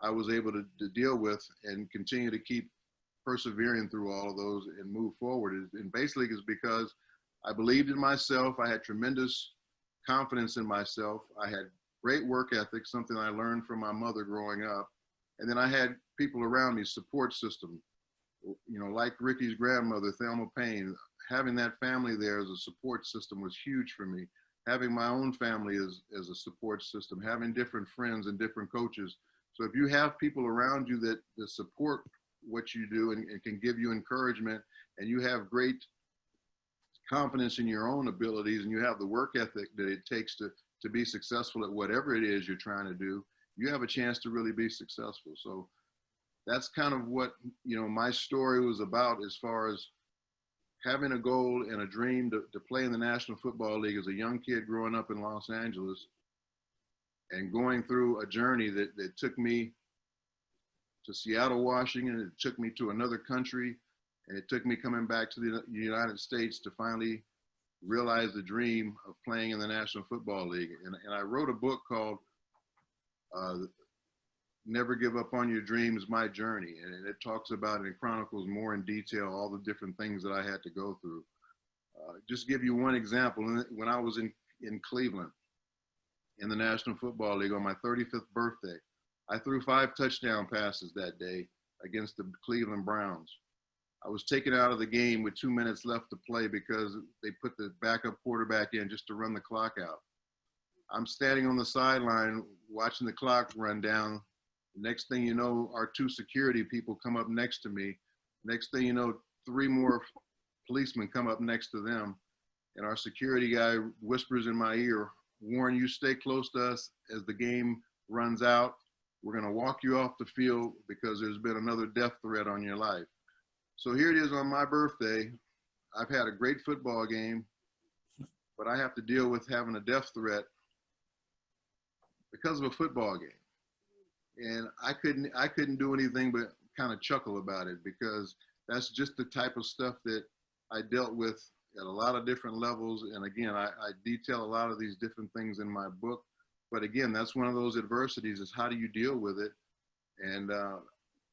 I was able to deal with and continue to keep persevering through all of those and move forward. And basically it's because I believed in myself. I had tremendous confidence in myself. I had great work ethic, something I learned from my mother growing up. And then I had people around me, support system, like Ricky's grandmother, Thelma Payne. Having that family there as a support system was huge for me. Having my own family as a support system, having different friends and different coaches. So if you have people around you that support what you do and can give you encouragement, and you have great confidence in your own abilities, and you have the work ethic that it takes to be successful at whatever it is you're trying to do, you have a chance to really be successful. So that's kind of what, my story was about, as far as having a goal and a dream to play in the National Football League as a young kid growing up in Los Angeles. and going through a journey that took me to Seattle, Washington. It took me to another country, and it took me coming back to the United States to finally realize the dream of playing in the National Football League. And I wrote a book called Never Give Up on Your Dreams, My Journey. And it talks about and it chronicles more in detail all the different things that I had to go through. Just give you one example. When I was in Cleveland in the National Football League on my 35th birthday, I threw 5 touchdown passes that day against the Cleveland Browns. I was taken out of the game with 2 minutes left to play because they put the backup quarterback in just to run the clock out. I'm standing on the sideline watching the clock run down. Next thing you know, our 2 security people come up next to me. Next thing you know, 3 more policemen come up next to them. And our security guy whispers in my ear, "Warren, you stay close to us as the game runs out. We're going to walk you off the field because there's been another death threat on your life." So here it is on my birthday. I've had a great football game, but I have to deal with having a death threat because of a football game. And I couldn't do anything but kind of chuckle about it, because that's just the type of stuff that I dealt with at a lot of different levels. And again, I detail a lot of these different things in my book. But again, that's one of those adversities, is how do you deal with it? And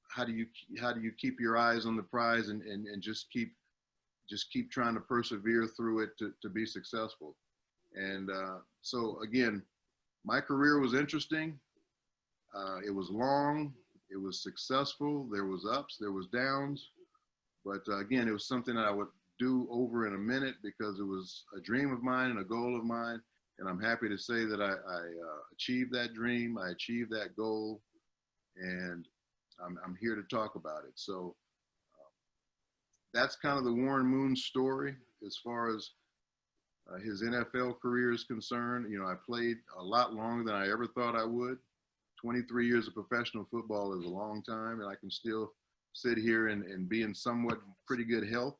how do you keep your eyes on the prize and just keep trying to persevere through it to be successful. And so again, my career was interesting. It was long, it was successful. There was ups, there was downs. But again, it was something that I would do over in a minute because it was a dream of mine and a goal of mine. And I'm happy to say that I achieved that dream, I achieved that goal, and I'm here to talk about it. So that's kind of the Warren Moon story as far as his NFL career is concerned. You know, I played a lot longer than I ever thought I would. 23 years of professional football is a long time, and I can still sit here and be in somewhat pretty good health.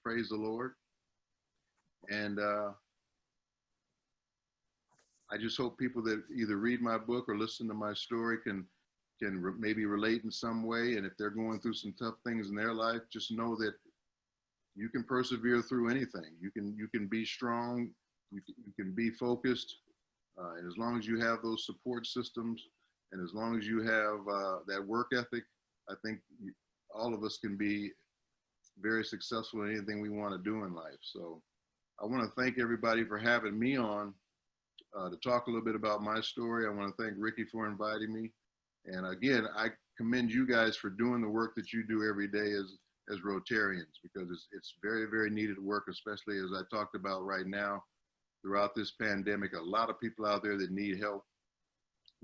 Praise the Lord. And I just hope people that either read my book or listen to my story can maybe relate in some way. And if they're going through some tough things in their life, just know that you can persevere through anything. You can be strong. You can be focused. And as long as you have those support systems, and as long as you have that work ethic, I think all of us can be very successful in anything we want to do in life. So I want to thank everybody for having me on to talk a little bit about my story. I want to thank Ricky for inviting me. And again, I commend you guys for doing the work that you do every day as Rotarians, because it's very, very needed work, especially as I talked about right now. Throughout this pandemic, a lot of people out there that need help,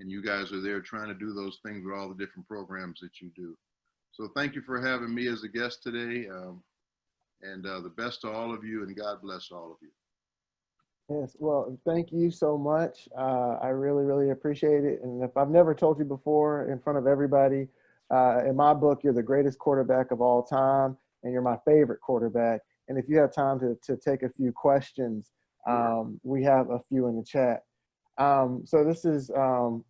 and you guys are there trying to do those things with all the different programs that you do. So thank you for having me as a guest today, and the best to all of you, and God bless all of you. Yes, well, thank you so much. I really, really appreciate it. And if I've never told you before in front of everybody, in my book, you're the greatest quarterback of all time, and you're my favorite quarterback. And if you have time to take a few questions, we have a few in the chat. So this is from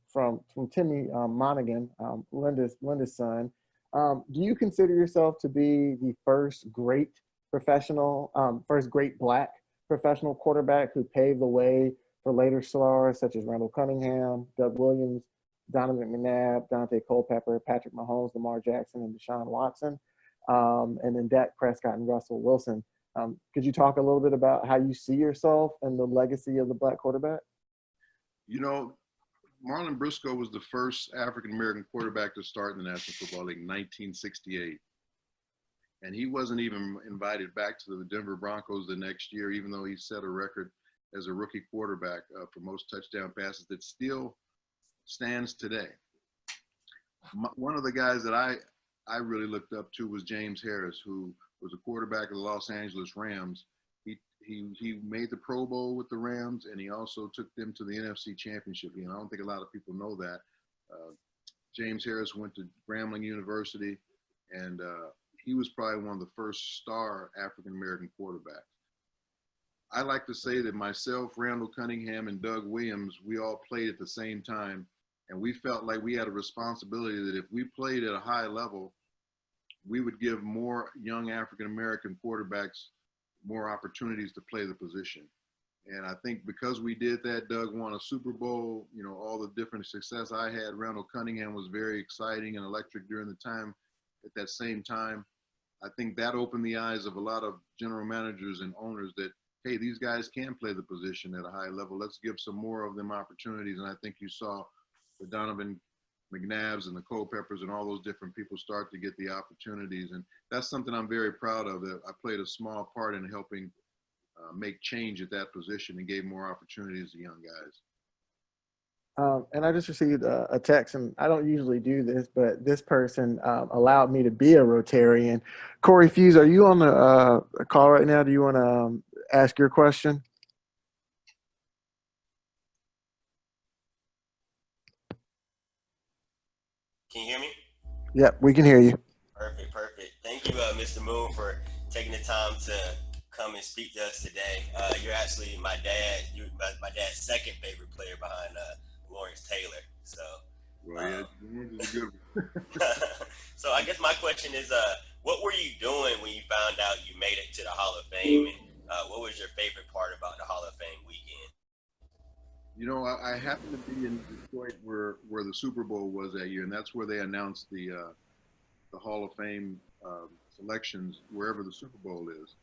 Timmy Monaghan, Linda's son. Do you consider yourself to be the first great black professional quarterback who paved the way for later stars such as Randall Cunningham, Doug Williams, Donovan McNabb, Dante Culpepper, Patrick Mahomes, Lamar Jackson, and Deshaun Watson, and then Dak Prescott and Russell Wilson? Could you talk a little bit about how you see yourself and the legacy of the black quarterback? You know, Marlon Briscoe was the first African-American quarterback to start in the National Football League in 1968. And he wasn't even invited back to the Denver Broncos the next year, even though he set a record as a rookie quarterback for most touchdown passes that still stands today. One of the guys that I really looked up to was James Harris, who was a quarterback of the Los Angeles Rams. He made the Pro Bowl with the Rams, and he also took them to the NFC Championship game. I don't think a lot of people know that. James Harris went to Grambling University, and he was probably one of the first star African-American quarterbacks. I like to say that myself, Randall Cunningham, and Doug Williams, we all played at the same time. And we felt like we had a responsibility that if we played at a high level, we would give more young African-American quarterbacks more opportunities to play the position. And I think because we did that, Doug won a Super Bowl, you know, all the different success I had. Randall Cunningham was very exciting and electric during the time. At that same time, I think that opened the eyes of a lot of general managers and owners that, hey, these guys can play the position at a high level. Let's give some more of them opportunities. And I think you saw the Donovan McNabbs and the Culpeppers and all those different people start to get the opportunities. And that's something I'm very proud of, that I played a small part in helping make change at that position and gave more opportunities to young guys. And I just received a text, and I don't usually do this, but this person allowed me to be a Rotarian. Corey Fuse, are you on the call right now? Do you want to ask your question? Can you hear me? Yep, we can hear you. Perfect, perfect. Thank you, Mr. Moon, for taking the time to come and speak to us today. You're actually my dad's second favorite player behind Lawrence Taylor. So, well, yeah, good. So I guess my question is, what were you doing when you found out you made it to the Hall of Fame, and what was your favorite part about the Hall of Fame weekend? You know, I happened to be in Detroit where the Super Bowl was that year, and that's where they announced the Hall of Fame selections wherever the Super Bowl is.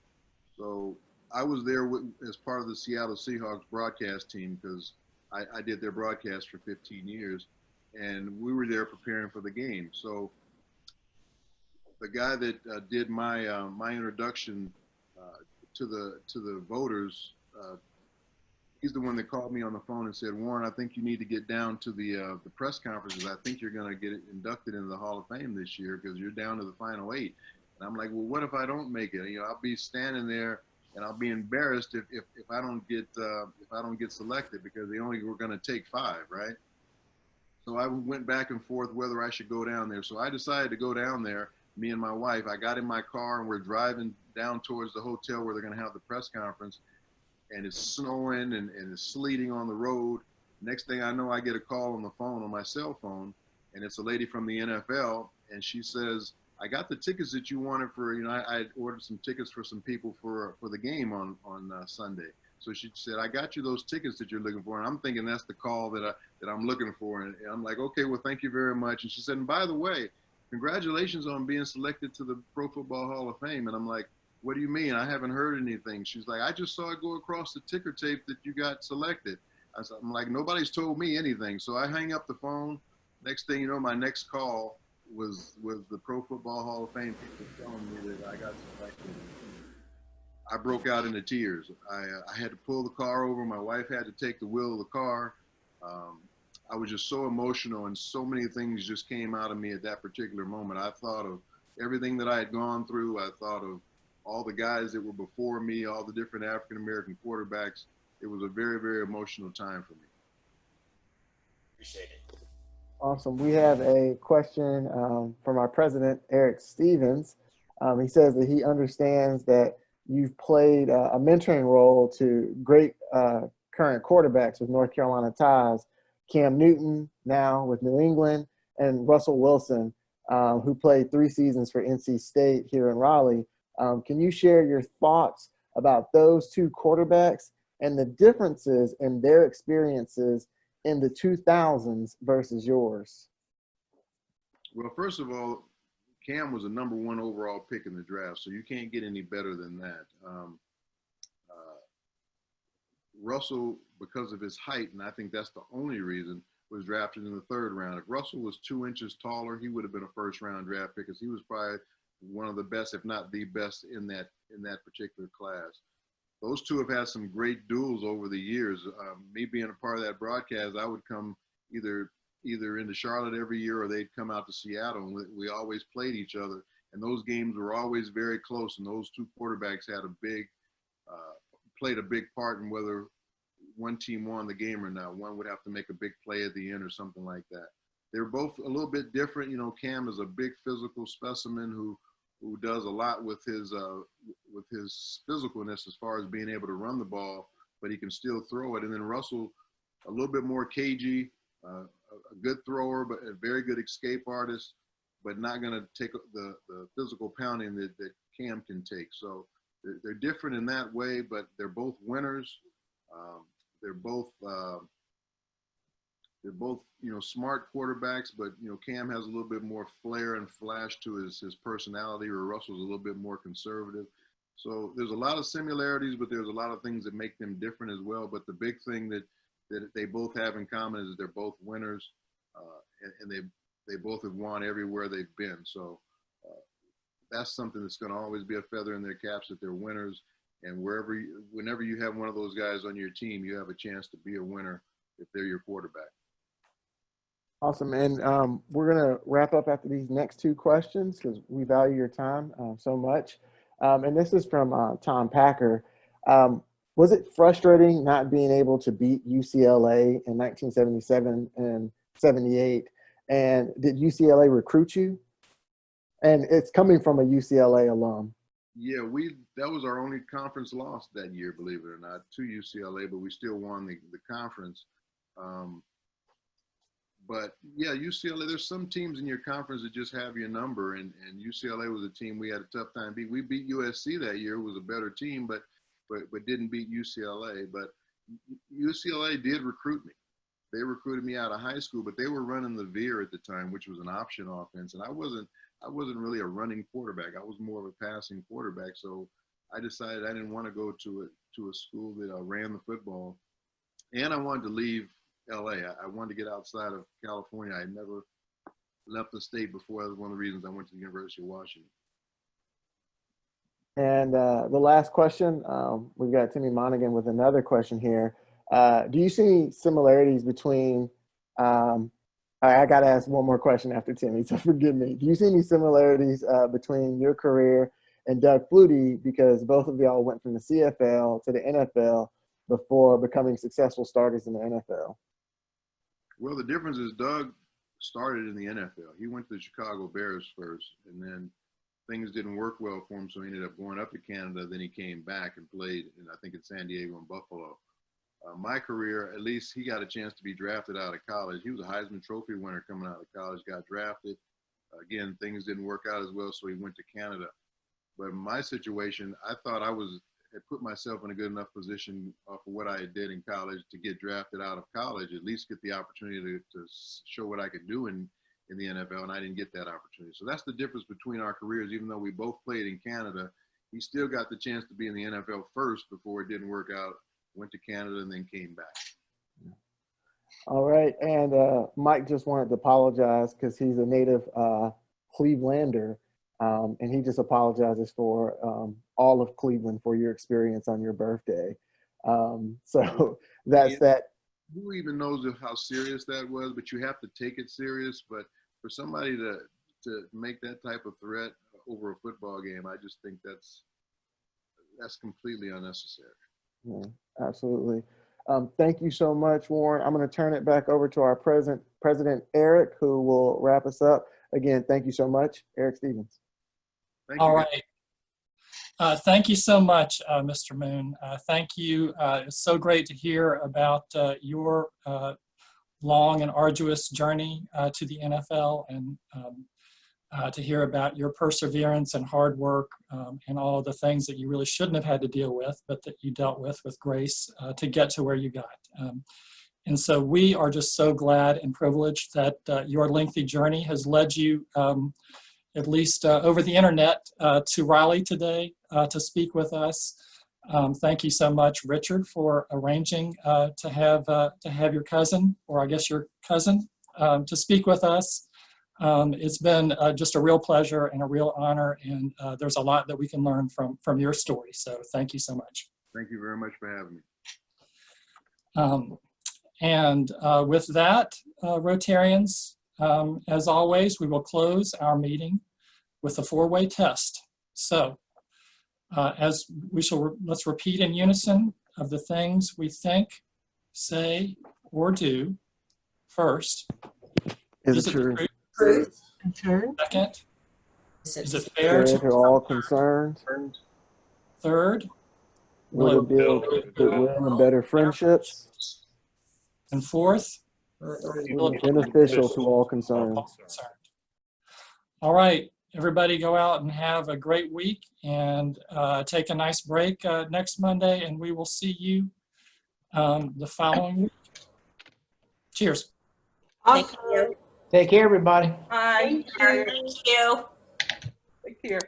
So I was there as part of the Seattle Seahawks broadcast team because I did their broadcast for 15 years, and we were there preparing for the game. So the guy that did my my introduction to the voters. He's the one that called me on the phone and said, Warren, I think you need to get down to the press conferences. I think you're going to get inducted into the Hall of Fame this year because you're down to the final 8. And I'm like, well, what if I don't make it? You know, I'll be standing there and I'll be embarrassed if I don't get selected because they only were going to take 5, right? So I went back and forth whether I should go down there. So I decided to go down there. Me and my wife. I got in my car and we're driving down towards the hotel where they're going to have the press conference. And it's snowing and it's sleeting on the road. Next thing I know, I get a call on the phone, on my cell phone, and it's a lady from the NFL, and she says, I got the tickets that you wanted for, you know, I ordered some tickets for some people for the game on Sunday. So she said, I got you those tickets that you're looking for. And I'm thinking that's the call that I'm looking for. And I'm like, okay, well, thank you very much. And she said, and by the way, congratulations on being selected to the Pro Football Hall of Fame. And I'm like, what do you mean? I haven't heard anything. She's like, I just saw it go across the ticker tape that you got selected. I'm like, nobody's told me anything. So I hang up the phone. Next thing you know, my next call was the Pro Football Hall of Fame people telling me that I got selected. I broke out into tears. I had to pull the car over. My wife had to take the wheel of the car. I was just so emotional, and so many things just came out of me at that particular moment. I thought of everything that I had gone through. I thought of all the guys that were before me, all the different African-American quarterbacks. It was a very, very emotional time for me. Appreciate it. Awesome. We have a question from our president, Eric Stevens. He says that he understands that you've played a mentoring role to great current quarterbacks with North Carolina ties, Cam Newton now with New England, and Russell Wilson, who played 3 seasons for NC State here in Raleigh. Can you share your thoughts about those 2 quarterbacks and the differences in their experiences in the 2000s versus yours? Well, first of all, Cam was a #1 overall pick in the draft, so you can't get any better than that. Russell, because of his height, and I think that's the only reason, was drafted in the 3rd round. If Russell was 2 inches taller, he would have been a first-round draft pick because he was probably one of the best, if not the best, in that particular class. Those 2 have had some great duels over the years. Me being a part of that broadcast, I would come either into Charlotte every year or they'd come out to Seattle, and we always played each other. And those games were always very close, and those 2 quarterbacks had played a big part in whether one team won the game or not. One would have to make a big play at the end or something like that. They're both a little bit different. You know, Cam is a big physical specimen who who does a lot with his physicalness as far as being able to run the ball, but he can still throw it. And then Russell, a little bit more cagey, a good thrower, but a very good escape artist, but not going to take the physical pounding that Cam can take. So they're different in that way, but they're both winners. They're both smart quarterbacks, but Cam has a little bit more flair and flash to his personality, or Russell's a little bit more conservative. So there's a lot of similarities, but there's a lot of things that make them different as well. But the big thing that they both have in common is that they're both winners, and they both have won everywhere they've been. So that's something that's going to always be a feather in their caps, that they're winners. And whenever you have one of those guys on your team, you have a chance to be a winner if they're your quarterback. Awesome. And we're going to wrap up after these next two questions because we value your time so much. And this is from Tom Packer. Was it frustrating not being able to beat UCLA in 1977 and 78? And did UCLA recruit you? And it's coming from a UCLA alum. Yeah, that was our only conference loss that year, believe it or not, to UCLA, but we still won the conference. But yeah, UCLA, there's some teams in your conference that just have your number, and UCLA was a team we had a tough time beating. We beat USC that year, it was a better team, but didn't beat UCLA. But UCLA did recruit me. They recruited me out of high school, but they were running the veer at the time, which was an option offense, and I wasn't really a running quarterback. I was more of a passing quarterback. So I decided I didn't want to go to a school that ran the football, and I wanted to leave LA. I wanted to get outside of California. I had never left the state before. That was one of the reasons I went to the University of Washington. And the last question, we've got Timmy Monaghan with another question here. Do you see any similarities between, I got to ask one more question after Timmy, so forgive me. Do you see any similarities between your career and Doug Flutie, because both of y'all went from the CFL to the NFL before becoming successful starters in the NFL? Well, the difference is Doug started in the NFL. He went to the Chicago Bears first, and then things didn't work well for him, so he ended up going up to Canada. Then he came back and played, I think, in San Diego and Buffalo. My career, at least he got a chance to be drafted out of college. He was a Heisman Trophy winner coming out of college, got drafted. Again, things didn't work out as well, so he went to Canada. But in my situation, I thought I had put myself in a good enough position for what I did in college to get drafted out of college, at least get the opportunity to show what I could do in the NFL, and I didn't get that opportunity. So that's the difference between our careers. Even though we both played in Canada, he still got the chance to be in the NFL first before it didn't work out, went to Canada, and then came back. All right, and Mike just wanted to apologize because he's a native Clevelander, and he just apologizes for all of Cleveland for your experience on your birthday. So that's that. Who even knows how serious that was, but you have to take it serious. But for somebody to make that type of threat over a football game, I just think that's completely unnecessary. Yeah, absolutely. Thank you so much, Warren. I'm going to turn it back over to our President Eric, who will wrap us up. Again, thank you so much, Eric Stevens. All right. Thank you so much, Mr. Moon. Thank you. It's so great to hear about your long and arduous journey to the NFL, and to hear about your perseverance and hard work and all of the things that you really shouldn't have had to deal with, but that you dealt with grace to get to where you got. And so we are just so glad and privileged that your lengthy journey has led you, at least over the internet, to Raleigh today to speak with us. Thank you so much, Richard, for arranging to have your cousin, or I guess your cousin, to speak with us. It's been just a real pleasure and a real honor, and there's a lot that we can learn from your story. So thank you so much. Thank you very much for having me. And with that, Rotarians, as always, we will close our meeting with a four-way test. So let's repeat in unison of the things we think, say, or do. First, is it true? Second, Is it fair Fair to all concerned. Third, Will it build goodwill and better friendships? and fourth, Will it be beneficial to all concerned? All right, everybody go out and have a great week and take a nice break next Monday, and we will see you the following week. Cheers. Thank you. Take care, everybody. Bye. Thank you. Take care.